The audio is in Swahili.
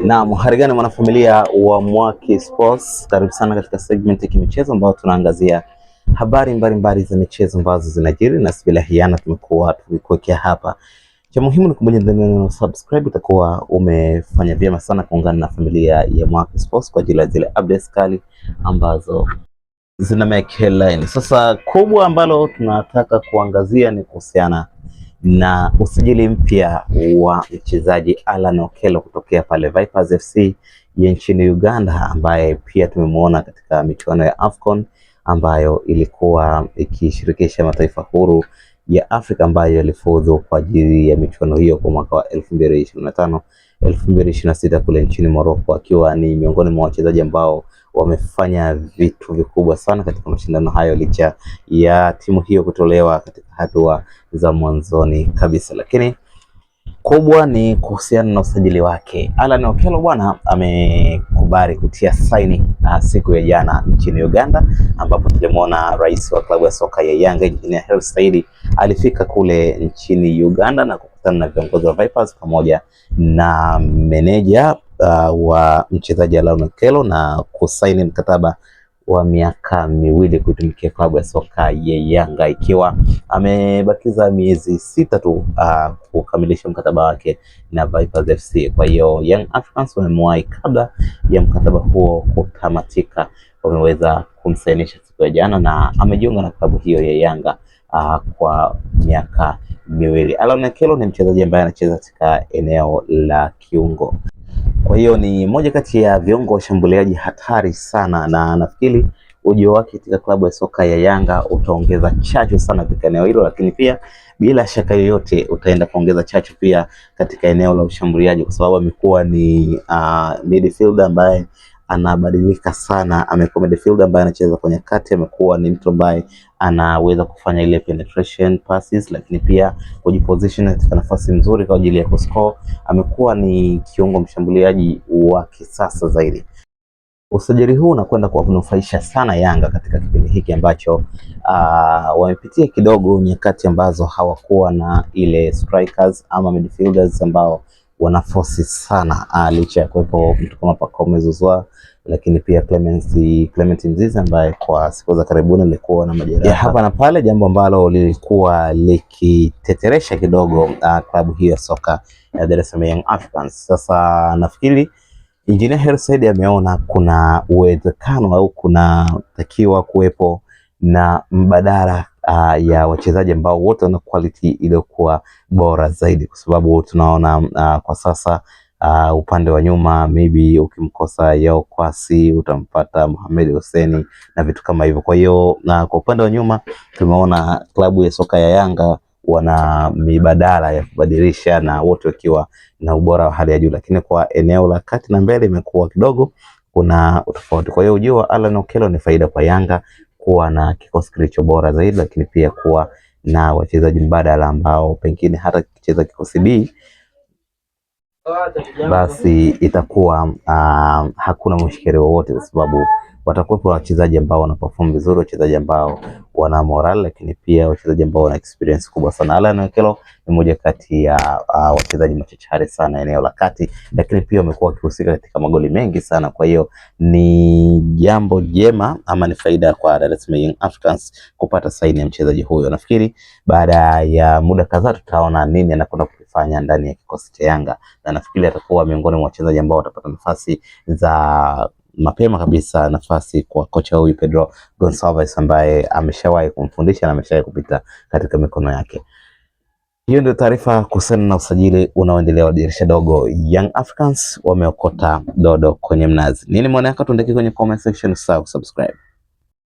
Na harigani mwanafamilia wa Mwaki Sports, karibu sana katika segment ya kimichezo ambao tunaangazia habari mbalimbali za michezo ambazo zinajiri, na bila hiana tumekuwa tukikuwekea hapa. Cha muhimu ni kubonyeza neno subscribe, utakuwa umefanya vyema sana kuungana na familia ya Mwaki Sports kwa ajili ya zile updates kali ambazo zina make headline. Sasa kubwa ambalo tunataka kuangazia ni kuhusiana na usajili mpya wa mchezaji Allan Okello kutokea pale Vipers FC ya nchini Uganda, ambaye pia tumemwona katika michuano ya AFCON ambayo ilikuwa ikishirikisha mataifa huru ya Afrika ambayo yalifuzu kwa ajili ya michuano hiyo kwa mwaka wa 2025 2026 kule nchini Morocco, akiwa ni miongoni mwa wachezaji ambao wamefanya vitu vikubwa sana katika mashindano hayo, licha ya timu hiyo kutolewa katika hatua za mwanzoni kabisa. Lakini kubwa ni kuhusiana na usajili wake. Allan Okello bwana amekubali kutia saini siku ya jana nchini Uganda, ambapo tulimwona rais wa klabu ya soka ya Yanga Engineer Hersi Said alifika kule nchini Uganda na kukutana na viongozi wa Vipers pamoja na meneja wa mchezaji Allan Okello na kusaini mkataba wa miaka miwili kuitumikia klabu ya soka ya Yanga, ikiwa amebakiza miezi 6 tu kukamilisha mkataba wake na Vipers FC. Kwa hiyo Young Africans wamemwahi kabla ya mkataba huo kutamatika, wameweza kumsainisha siku ya jana na amejiunga na klabu hiyo ya Yanga kwa miaka miwili. Allan Okello ni mchezaji ambaye anacheza katika eneo la kiungo. Kwa hiyo ni moja kati ya viungo washambuliaji hatari sana, na nafikiri ujio wake katika klabu ya soka ya Yanga utaongeza chachu sana katika eneo hilo, lakini pia bila shaka yoyote utaenda kuongeza chachu pia katika eneo la ushambuliaji, kwa sababu amekuwa ni midfielder ambaye anabadilika sana. Amekuwa midfielder ambaye anacheza kwenye kati, amekuwa ni mtu ambaye anaweza kufanya ile penetration passes, lakini pia kujiposition katika nafasi nzuri kwa ajili ya kuscore. Amekuwa ni kiungo mshambuliaji wa kisasa zaidi. Usajili huu unakwenda kuwanufaisha sana Yanga katika kipindi hiki ambacho wamepitia kidogo nyakati ambazo hawakuwa na ile strikers ama midfielders ambao wana force sana, licha ya kuwepo mtu kama Pacome Zouzoua, lakini pia Clement Mzize ambaye kwa siku za karibuni alikuwa na majeraha hapa na pale, jambo ambalo lilikuwa likiteteresha kidogo klabu hiyo ya soka ya Dar es Salaam Young Africans. Sasa nafikiri Engineer Hersi Said ameona kuna uwezekano au kuna takiwa kuwepo na mbadala ya wachezaji ambao wote wana quality iliyokuwa bora zaidi, kwa sababu tunaona kwa sasa upande wa nyuma maybe ukimkosa Yao Kwasi utampata Mohamed Hussein na vitu kama hivyo. Kwa hiyo kwa upande wa nyuma tumeona klabu ya soka ya Yanga wana mibadala ya kubadilisha na wote wakiwa na ubora wa hali ya juu, lakini kwa eneo la kati na mbele imekuwa kidogo kuna utofauti. Kwa hiyo ujio wa Allan Okello ni faida kwa Yanga kuwa na kikosi kilicho bora zaidi, lakini pia kuwa na wachezaji mbadala ambao pengine hata kicheza kikosi B basi itakuwa hakuna mushkeli wowote, kwa sababu watakuwepo wachezaji ambao wana perform vizuri, wachezaji ambao wana moral, lakini pia wachezaji ambao wana experience kubwa sana. Allan Okello ni mmoja kati ya wachezaji machachari sana eneo la kati, lakini pia wamekuwa wakihusika katika magoli mengi sana. Kwa hiyo ni jambo jema ama ni faida kwa Dar es Salaam Young Africans kupata saini ya mchezaji huyo. Nafikiri baada ya muda kadhaa tutaona nini anakwenda kufanya ndani ya kikosi cha Yanga, na nafikiri atakuwa miongoni mwa wachezaji ambao watapata nafasi za mapema kabisa, nafasi kwa kocha huyu Pedro Gonçalves ambaye ameshawahi kumfundisha na ameshawahi kupita katika mikono yake. Hiyo ndio taarifa kuhusiana na usajili unaoendelea wa dirisha dogo. Young Africans wameokota dodo kwenye mnazi. Nini maana yako? Tuandike kwenye comment section, subscribe.